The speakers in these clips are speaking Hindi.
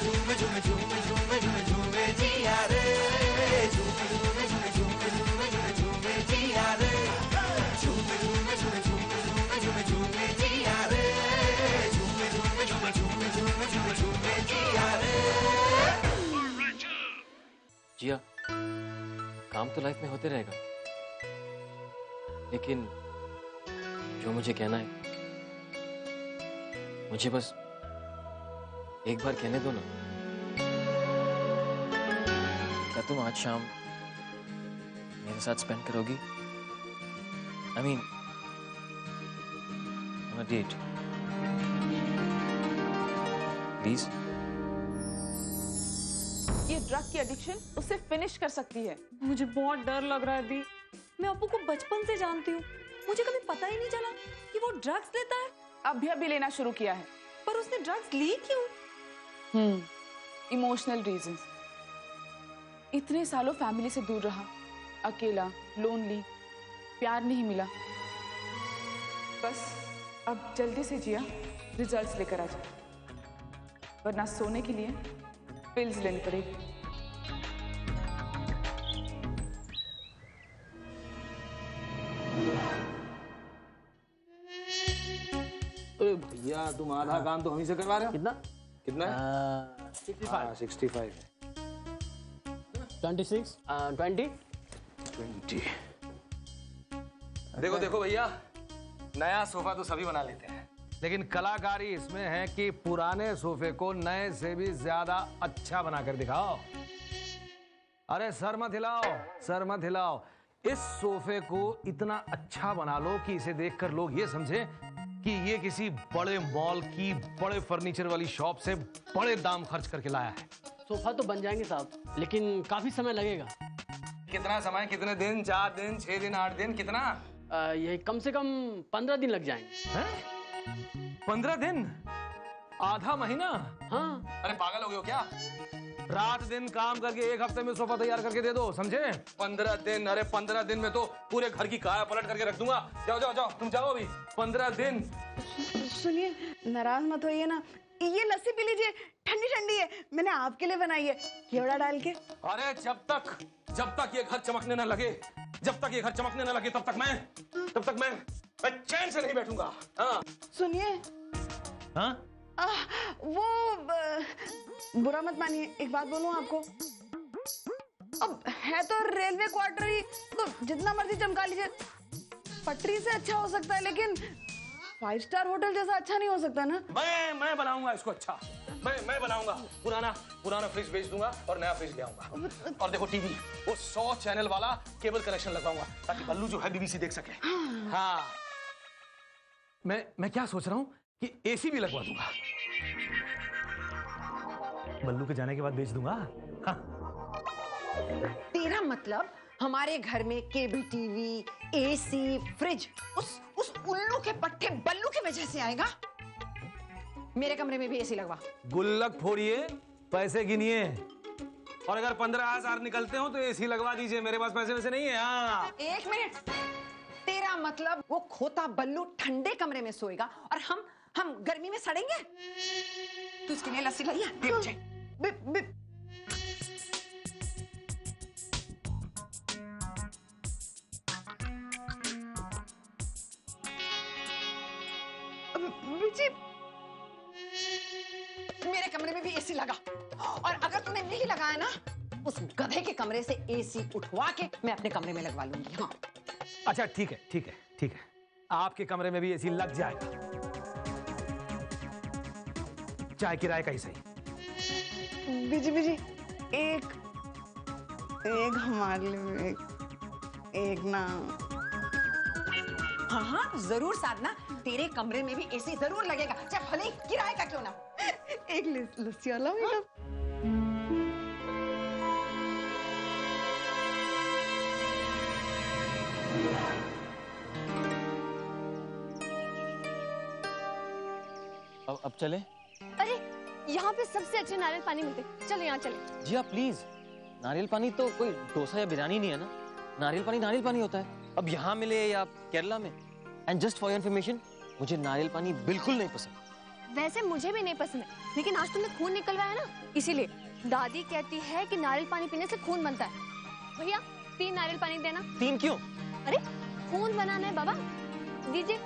झूमे झूमे झूमे झूमे झूमे झूमे जिया रे, झूमे झूमे झूमे झूमे झूमे झूमे झूमे जिया रे, झूमे झूमे झूमे झूमे झूमे झूमे झूमे जिया रे, झूमे झूमे झूमे झूमे झूमे झूमे झूमे जिया रे। जिया, काम तो लाइफ में होते रहेगा, लेकिन जो मुझे कहना है मुझे बस एक बार कहने दो ना। क्या तुम आज शाम मेरे साथ स्पेंड करोगी? I mean on a date, please. ये ड्रग की एडिक्शन उसे फिनिश कर सकती है। मुझे बहुत डर लग रहा है दी। मैं अपू को बचपन से जानती हूँ, मुझे कभी पता ही नहीं चला कि वो ड्रग्स लेता है। अभी लेना शुरू किया है। पर उसने ड्रग्स ली क्यों? Emotional reasons. इतने सालों फैमिली से दूर रहा, अकेला, लोनली, प्यार नहीं मिला। बस अब जल्दी से जिया रिजल्ट्स लेकर आ जाए, वरना सोने के लिए पिल्स लेनी पड़ेगी। अरे भैया तुम आधा काम तो हम ही से करवा रहे हो। कितना कितना है? 65 65 26 20 20। देखो देखो भैया, नया सोफा तो सभी बना लेते हैं, लेकिन कलाकारी इसमें है कि पुराने सोफे को नए से भी ज्यादा अच्छा बनाकर दिखाओ। अरे सर मत हिलाओ, सर मत हिलाओ। इस सोफे को इतना अच्छा बना लो कि इसे देखकर लोग ये समझे कि ये किसी बड़े मॉल की बड़े फर्नीचर वाली शॉप से बड़े दाम खर्च करके लाया है। सोफा तो बन जाएंगे साहब, लेकिन काफी समय लगेगा। कितना समय? कितने दिन? 4 दिन, 6 दिन, 8 दिन? कितना? यही कम से कम 15 दिन लग जाएंगे। हैं? 15 दिन? आधा महीना? हाँ। अरे पागल हो गए हो क्या? रात दिन काम करके 1 हफ्ते में सोफा तैयार करके दे दो, समझे? 15 दिन? अरे 15 दिन में तो पूरे घर की काया पलट करके रख दूंगा। जाओ जाओ जाओ, तुम जाओ अभी। 15 दिन। सुनिए, नाराज मत होइए ना, ये लस्सी पी लीजिए, ठंडी ठंडी है, मैंने आपके लिए बनाई है, केवड़ा डाल के। अरे जब तक ये घर चमकने न लगे, जब तक ये घर चमकने न लगे, तब तक मैं चैन से नहीं बैठूंगा। हाँ सुनिए, हाँ? बुरा मत मानिए, एक बात बोलूं आपको, अब है तो रेलवे क्वार्टर ही, तो जितना मर्जी चमका लीजिए, पटरी से अच्छा हो सकता है, लेकिन 5 स्टार होटल जैसा अच्छा नहीं हो सकता ना। मैं बनाऊंगा इसको अच्छा, मैं बनाऊंगा। पुराना फ्रिज बेच दूंगा और नया फ्रिज ले आऊंगा। और देखो टीवी, वो 100 चैनल वाला केबल कनेक्शन लगवाऊंगा, ताकि बल्लू जो है बीबीसी देख सके। हाँ, मैं क्या सोच रहा हूँ कि एसी भी लगवा दूंगा, बल्लू के जाने के बाद बेच दूंगा। हाँ। तेरा मतलब हमारे घर में केबल टीवी, एसी, फ्रिज उस उल्लू के पट्टे बल्लू की वजह से आएगा? मेरे कमरे में भी एसी लगवा। गुल्लक फोड़िए, पैसे गिनिए, और अगर 15,000 निकलते हो तो एसी लगवा दीजिए। मेरे पास पैसे वैसे नहीं है। हाँ। 1 मिनट, तेरा मतलब वो खोता बल्लू ठंडे कमरे में सोएगा और हम गर्मी में सड़ेंगे? तू इसके लिए लस्सी लाई है? मेरे कमरे में भी एसी लगा, और अगर तूने नहीं लगाया ना, उस गधे के कमरे से एसी उठवा के मैं अपने कमरे में लगवा लूंगी। हाँ। अच्छा ठीक है, आपके कमरे में भी एसी लग जाएगा, चाहे किराए का ही सही। बीजी एक हमारे लिए, एक ना। हाँ जरूर साधना, तेरे कमरे में भी एसी जरूर लगेगा, चाहे भले ही किराए का क्यों ना। एक लस्सी वाला भी। अब चले? अरे यहाँ पे सबसे अच्छे नारियल पानी मिलते, चलो यहाँ चले। जी आप प्लीज, नारियल पानी तो कोई डोसा या बिरयानी नहीं है ना, नारियल पानी होता है। अब यहाँ मिले या केरला में। And just for your information, मुझे नारियल पानी बिल्कुल नहीं पसंद। वैसे मुझे भी नहीं पसंद है, लेकिन आज तुमने खून निकलवाया ना, इसीलिए दादी कहती है कि नारियल पानी पीने से खून बनता है। भैया 3 नारियल पानी देना। 3 क्यों? अरे खून बनाना है बाबा, दीजिए।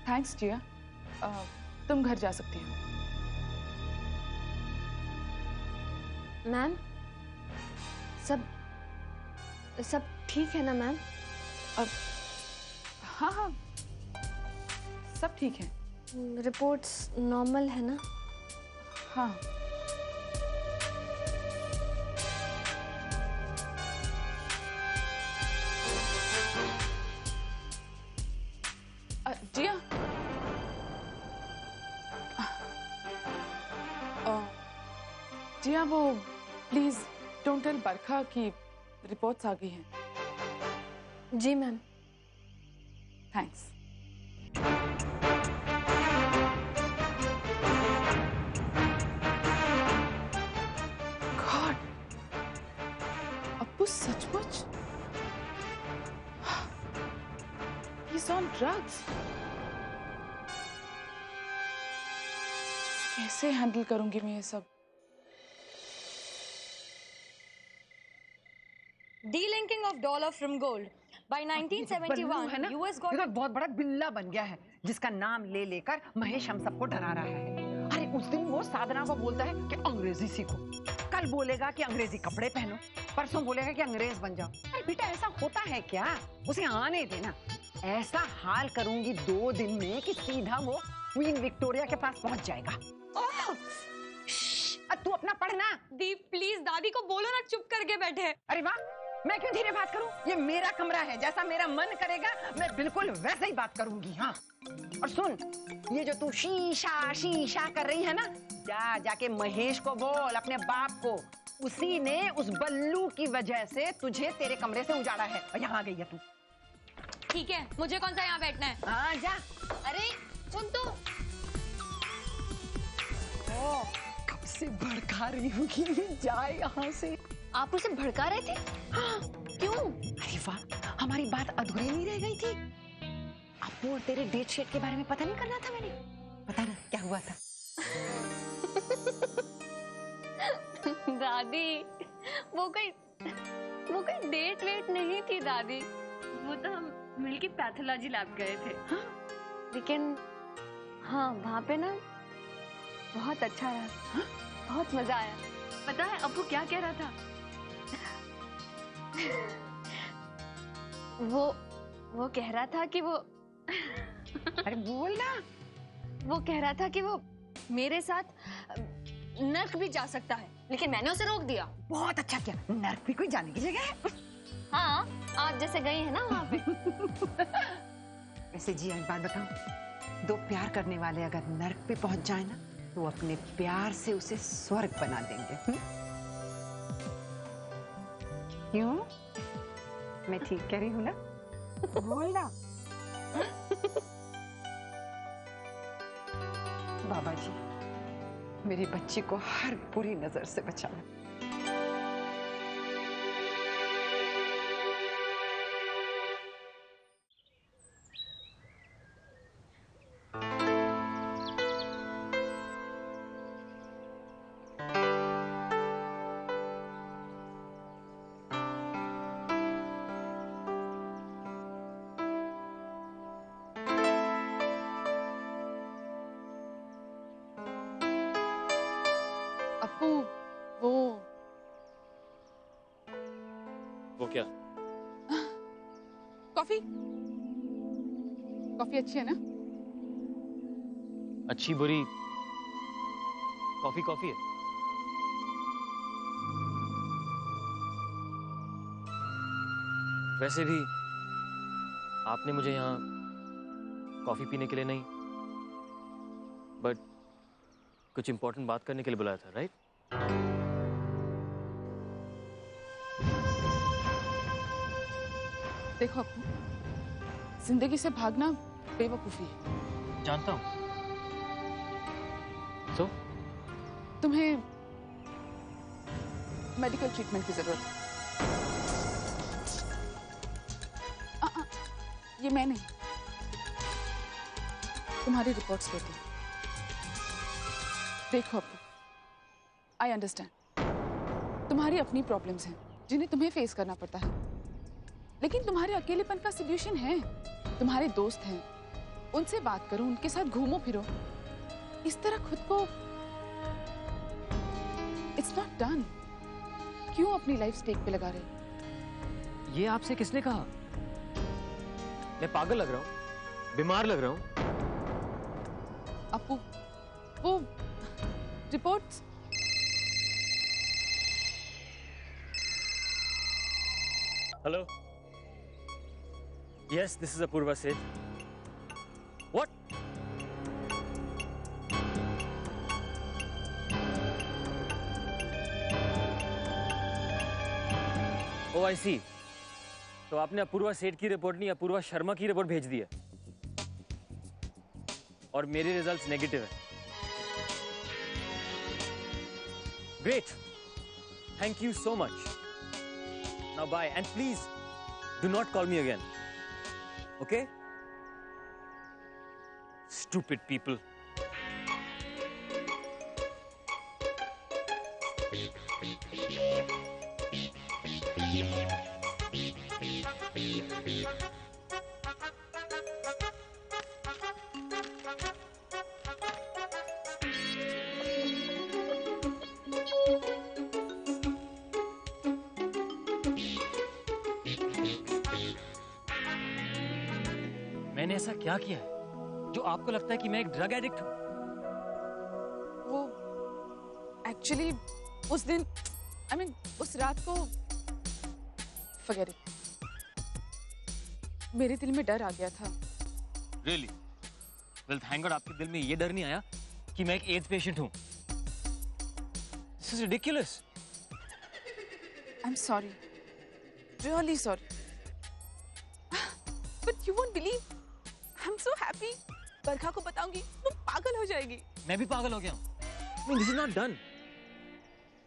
थैंक्स जिया, तुम घर जा सकती हो। मैम सब ठीक है ना मैम? हाँ हाँ सब ठीक है। रिपोर्ट्स नॉर्मल है ना? हाँ जिया, जिया वो प्लीज डोंट टेल बरखा कि रिपोर्ट्स आ गई हैं। जी मैम। थैंक्स। गॉड, अप्पू सचमुच He's on drugs. कैसे हैंडल करूंगी मैं ये सब? Delinking of dollar from gold. By 1971, US got ये तो बहुत बड़ा बिल्ला बन गया है जिसका नाम ले लेकर महेश हम सबको डरा रहा है। अरे उस दिन वो साधना को बोलता है कि अंग्रेजी सीखो, कल बोलेगा कि अंग्रेजी कपड़े पहनो, परसों बोलेगा कि अंग्रेज बन जाओ। अरे बेटा ऐसा होता है क्या? उसे आने देना। ऐसा हाल करूंगी 2 दिन में कि सीधा वो क्वीन विक्टोरिया के पास पहुंच जाएगा। तू अपना पढ़ना। दी प्लीज दादी को बोलो ना चुप करके बैठे। अरे वाह, मैं क्यों धीरे बात करूं? ये मेरा कमरा है, जैसा मेरा मन करेगा मैं बिल्कुल वैसे ही बात करूंगी। हाँ और सुन, ये जो तू शीशा शीशा कर रही है ना, जाके महेश को बोल, अपने बाप को, उसी ने उस बल्लू की वजह से तुझे तेरे कमरे से उजाड़ा है और यहाँ आ गई है तू। ठीक है, मुझे कौन सा यहाँ बैठना है? हाँ जा। अरे सुन तो, कब से भड़का रही हूँ कि ये जाए यहाँ से। आप उसे भड़का रहे थे? हाँ, क्यों? अरे वाह, हमारी बात अधूरी नहीं रह गई थी? अपू और तेरे डेट शेट के बारे में पता नहीं करना था मैंने? पता ना क्या हुआ था? दादी वो कोई डेट वेट नहीं थी दादी, वो तो हम मिलके पैथोलॉजी लैब गए थे। हाँ? लेकिन हाँ वहाँ पे ना बहुत अच्छा रहा। हाँ? बहुत मजा आया। पता है अब्बू क्या कह रहा था? वो कह रहा था कि वो अरे बोल ना। वो कह रहा था कि वो मेरे साथ नर्क भी जा सकता है, लेकिन मैंने उसे रोक दिया। बहुत अच्छा किया, नर्क भी कोई जाने की जगह है। हाँ आप जैसे गए हैं ना वहाँ पे। वैसे जी एक बात बताऊं, दो प्यार करने वाले अगर नर्क पे पहुंच जाए ना तो अपने प्यार से उसे स्वर्ग बना देंगे। क्यों? मैं ठीक कह रही हूँ ना? बोल ना। बाबा जी मेरी बच्ची को हर बुरी नजर से बचाना। अपू वो क्या? कॉफी अच्छी है ना? अच्छी बुरी कॉफी है। वैसे भी आपने मुझे यहाँ कॉफी पीने के लिए नहीं, बट कुछ इंपॉर्टेंट बात करने के लिए बुलाया था, राइट? देखो अपू, जिंदगी से भागना बेवकूफी है। जानता हूँ। So? तुम्हें मेडिकल ट्रीटमेंट की जरूरत है। ये मैं नहीं, तुम्हारी रिपोर्ट्स कहती हैं। देखो अपू, आई अंडरस्टैंड, तुम्हारी अपनी प्रॉब्लम्स हैं जिन्हें तुम्हें फेस करना पड़ता है, लेकिन तुम्हारे अकेलेपन का सॉल्यूशन है। तुम्हारे दोस्त हैं, उनसे बात करो, उनके साथ घूमो फिरो। इस तरह खुद को इट्स नॉट डन। क्यों अपनी लाइफ स्टेक पे लगा रहे? ये आपसे किसने कहा? मैं पागल लग रहा हूँ? बीमार लग रहा हूँ? अपू, वो reports hello, yes this is Apoorva Seth. What? Oh I see. तो आपने अपूर्वा सेठ की रिपोर्ट नहीं, अपूर्वा शर्मा की रिपोर्ट भेज दी है और मेरे रिजल्ट्स नेगेटिव है। Great, thank you so much. Now bye and please do not call me again, okay? Stupid people. मैंने ऐसा क्या किया है जो आपको लगता है कि मैं एक ड्रग एडिक्ट हूं? वो एक्चुअली उस दिन उस रात को forget it. मेरे दिल में डर आ गया था। Really? Well, thank God आपके दिल में ये डर नहीं आया कि मैं एक एड्स पेशेंट हूं। This is ridiculous. I'm sorry, really sorry. But you won't believe, I'm so happy. बरखा को बताऊंगी, वो पागल हो जाएगी। मैं भी पागल हो गया हूं। I mean, this is not done.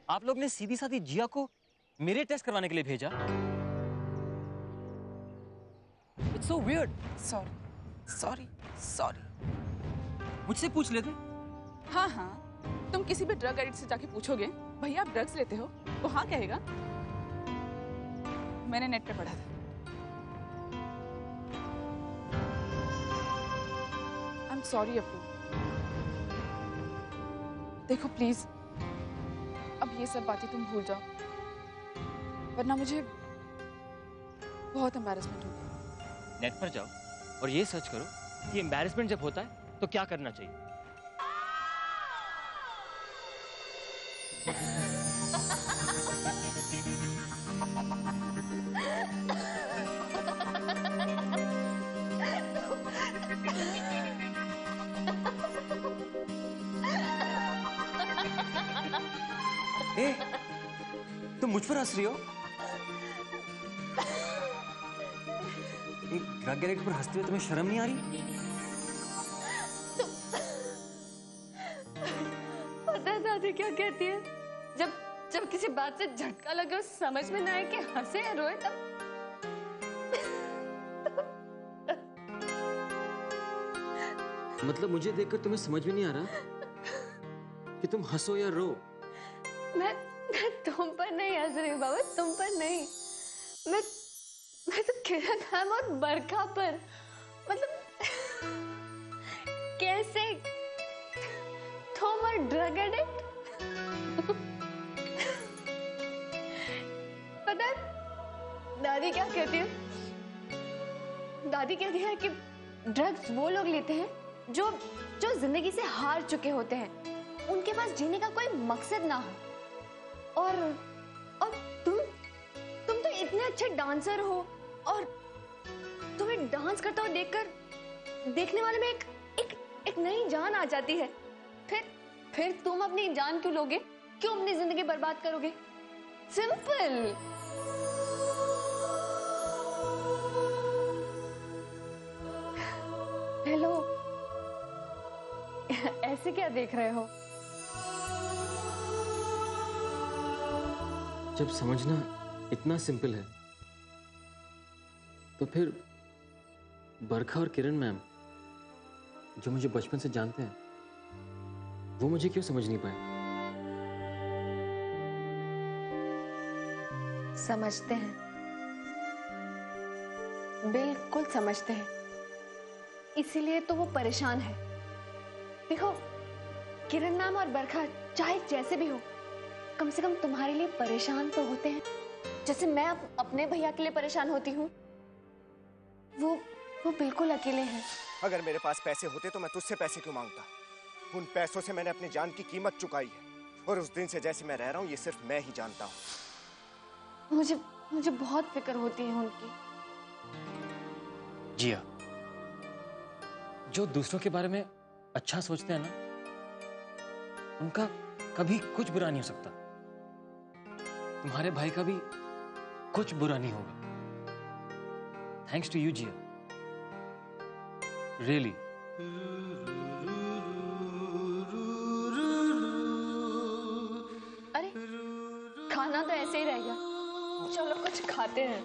आप लोग ने सीधी साधी जिया को मेरे टेस्ट करवाने के लिए भेजा it's so weird. Sorry sorry sorry. मुझसे पूछ लेते। हाँ हाँ, तुम किसी भी ड्रग एडिक्ट से जाके पूछोगे भैया आप ड्रग्स लेते हो, तो हाँ कहेगा। मैंने नेट पे पढ़ा था। I am sorry Appu. देखो प्लीज, अब ये सब बातें तुम भूल जाओ, वरना मुझे बहुत एम्बैरेसमेंट होगी। नेट पर जाओ और ये सर्च करो कि एम्बैरेसमेंट जब होता है तो क्या करना चाहिए। ए, तुम मुझ पर हंस रही हो? एक ड्रग एडिक्ट पर हंसते हुए तुम्हें शर्म नहीं आ रही? पता है दादी क्या कहती है? जब जब किसी बात से झटका लगे और समझ में ना आए कि हंसे या रोए, तब मतलब मुझे देखकर तुम्हें समझ में नहीं आ रहा कि तुम हंसो या रो? मैं तुम पर नहीं हंस रही हूँ बाबा, तुम पर नहीं। मैं तो किरण मैम और बरखा पर, मतलब कैसे तुम और ड्रग एडिक्ट। पता है दादी क्या कहती है? दादी कहती है कि ड्रग्स वो लोग लेते हैं जो जिंदगी से हार चुके होते हैं, उनके पास जीने का कोई मकसद ना हो। और तुम तो इतने अच्छे डांसर हो, और तुम्हें डांस करता हुआ देखकर देखने वाले में एक नई जान आ जाती है। फिर तुम अपनी जान क्यों लोगे? क्यों अपनी जिंदगी बर्बाद करोगे? सिंपल। हेलो, ऐसे क्या देख रहे हो? जब समझना इतना सिंपल है तो फिर बरखा और किरण मैम जो मुझे बचपन से जानते हैं, वो मुझे क्यों समझ नहीं पाए? समझते हैं, बिल्कुल समझते हैं। इसीलिए तो वो परेशान है। देखो, किरण मैम और बरखा चाहे जैसे भी हो, कम से कम तुम्हारे लिए परेशान तो होते हैं, जैसे मैं अपने भैया के लिए परेशान होती हूँ। वो बिल्कुल अकेले हैं। अगर मेरे पास पैसे होते तो मैं तुझसे पैसे क्यों मांगता? उन पैसों से मैंने अपनी जान की कीमत चुकाई है, और उस दिन से जैसे मैं रह रहा हूँ ये सिर्फ मैं ही जानता हूँ। मुझे बहुत फिक्र होती है उनकी। जिया, जो दूसरों के बारे में अच्छा सोचते हैं ना, उनका कभी कुछ बुरा नहीं हो सकता। तुम्हारे भाई का भी कुछ बुरा नहीं होगा। Thanks to you Jiya, really. अरे खाना तो ऐसे ही रह गया, चलो कुछ खाते हैं।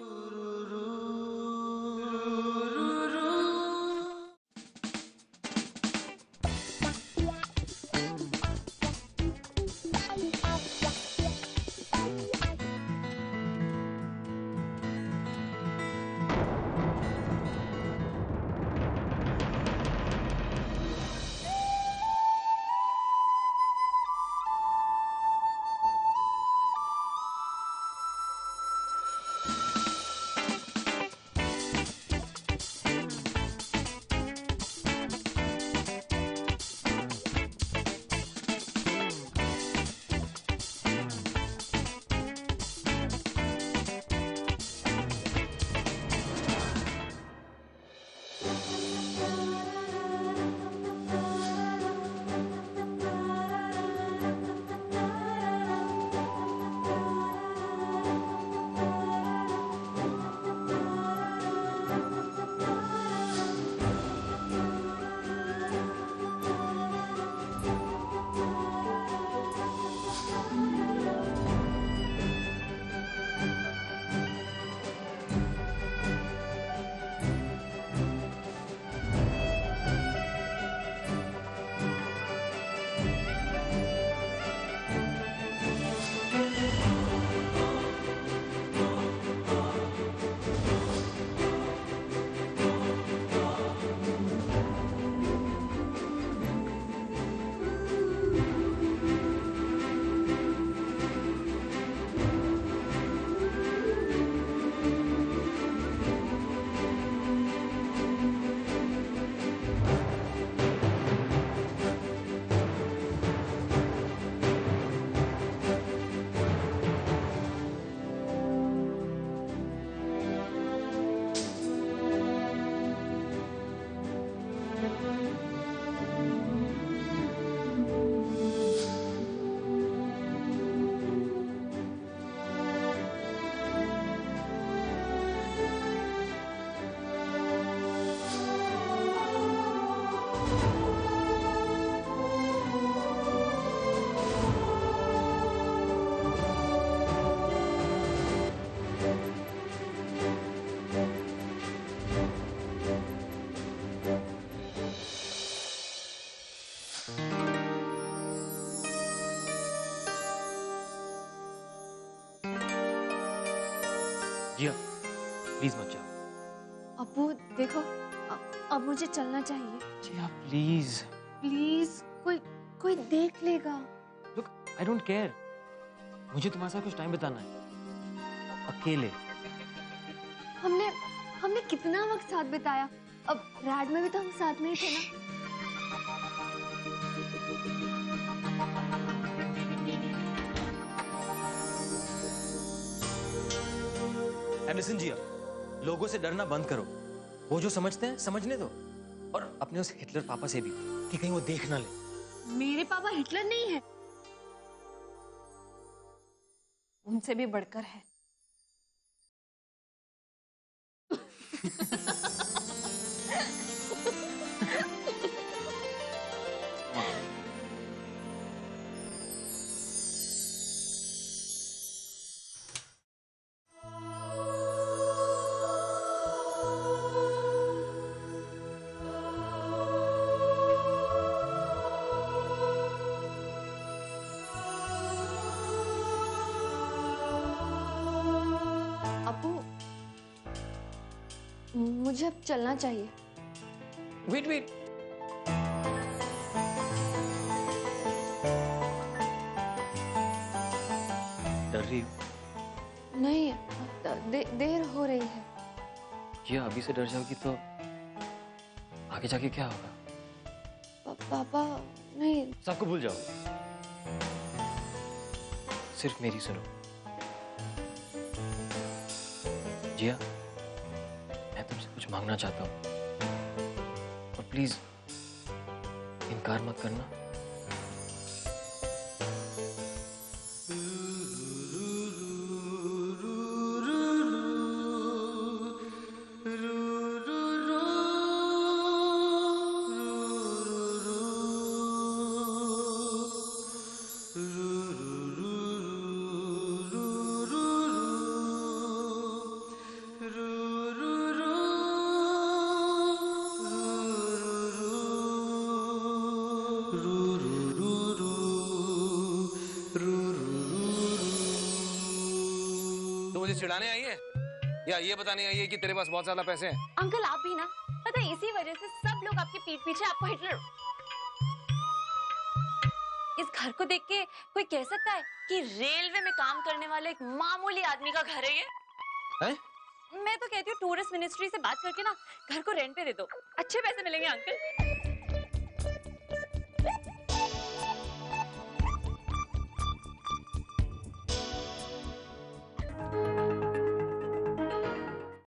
जिया प्लीज मत जाओ। अबू देखो, अब मुझे चलना चाहिए। जिया प्लीज। प्लीज, कोई देख लेगा। लुक आई डोंट केयर, मुझे तुम्हारे साथ कुछ टाइम बिताना है अकेले। हमने कितना वक्त साथ बिताया। अब रैड में भी तो हम साथ में ही थे ना। एंड लिसन जिया, लोगों से डरना बंद करो। वो जो समझते हैं समझने दो, और अपने उस हिटलर पापा से भी कि कहीं वो देख ना ले। मेरे पापा हिटलर नहीं है, उनसे भी बढ़कर है। मुझे अब चलना चाहिए। वेट वेट, डर रही हो? नहीं, देर हो रही है। ये अभी से डर जाओगी तो आगे जाके क्या होगा? पापा नहीं। सबको भूल जाओ, सिर्फ मेरी सुनो। जिया, मैं तुमसे कुछ मांगना चाहता हूँ और प्लीज इनकार मत करना। मुझे चिढ़ाने आई है या ये बताने आई है कि तेरे पास बहुत ज्यादा पैसे हैं? अंकल आप भी ना, पता है इसी वजह से सब लोग आपके पीठ पीछे आपको हिटलर। इस घर को देख के कोई कह सकता है कि रेलवे में काम करने वाले एक मामूली आदमी का घर है ये? है? मैं तो कहती हूँ टूरिस्ट मिनिस्ट्री से बात करके ना घर को रेंट पे दे दो, अच्छे पैसे मिलेंगे अंकल।